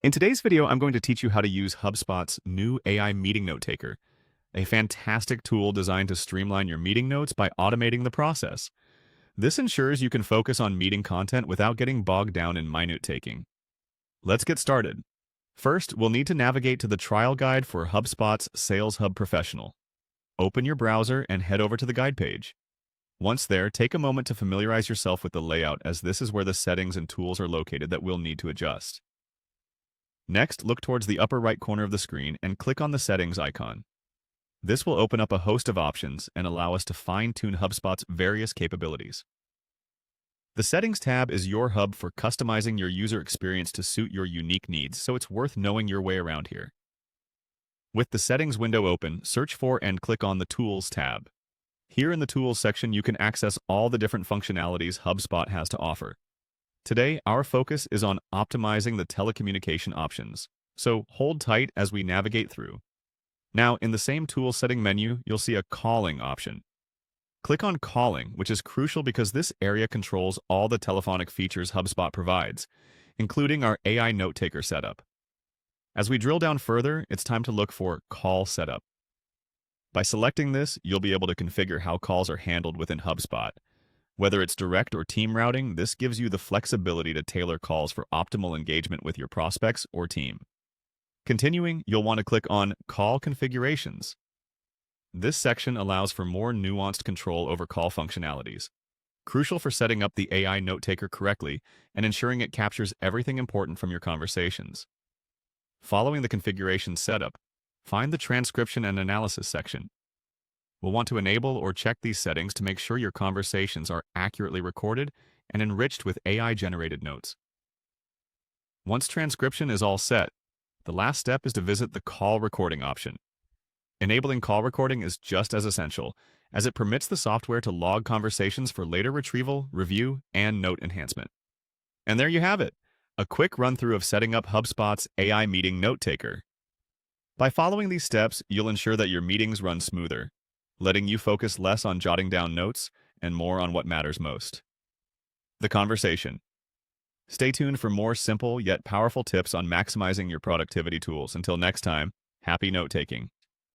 In today's video, I'm going to teach you how to use HubSpot's new AI meeting note taker, a fantastic tool designed to streamline your meeting notes by automating the process. This ensures you can focus on meeting content without getting bogged down in minute taking. Let's get started. First, we'll need to navigate to the trial guide for HubSpot's Sales Hub Professional. Open your browser and head over to the guide page. Once there, take a moment to familiarize yourself with the layout, as this is where the settings and tools are located that we'll need to adjust. Next, look towards the upper right corner of the screen and click on the settings icon. This will open up a host of options and allow us to fine-tune HubSpot's various capabilities. The Settings tab is your hub for customizing your user experience to suit your unique needs, so it's worth knowing your way around here. With the Settings window open, search for and click on the Tools tab. Here in the Tools section, you can access all the different functionalities HubSpot has to offer. Today, our focus is on optimizing the telecommunication options, so hold tight as we navigate through. Now, in the same tool setting menu, you'll see a calling option. Click on Calling, which is crucial because this area controls all the telephonic features HubSpot provides, including our AI note taker setup. As we drill down further, it's time to look for Call Setup. By selecting this, you'll be able to configure how calls are handled within HubSpot. Whether it's direct or team routing, this gives you the flexibility to tailor calls for optimal engagement with your prospects or team. Continuing, you'll want to click on Call Configurations. This section allows for more nuanced control over call functionalities, crucial for setting up the AI note taker correctly and ensuring it captures everything important from your conversations. Following the configuration setup, find the Transcription and Analysis section. We'll want to enable or check these settings to make sure your conversations are accurately recorded and enriched with AI-generated notes. Once transcription is all set, the last step is to visit the Call Recording option. Enabling call recording is just as essential, as it permits the software to log conversations for later retrieval, review, and note enhancement. And there you have it, a quick run-through of setting up HubSpot's AI meeting note taker. By following these steps, you'll ensure that your meetings run smoother, letting you focus less on jotting down notes and more on what matters most: the conversation. Stay tuned for more simple yet powerful tips on maximizing your productivity tools. Until next time, happy note-taking.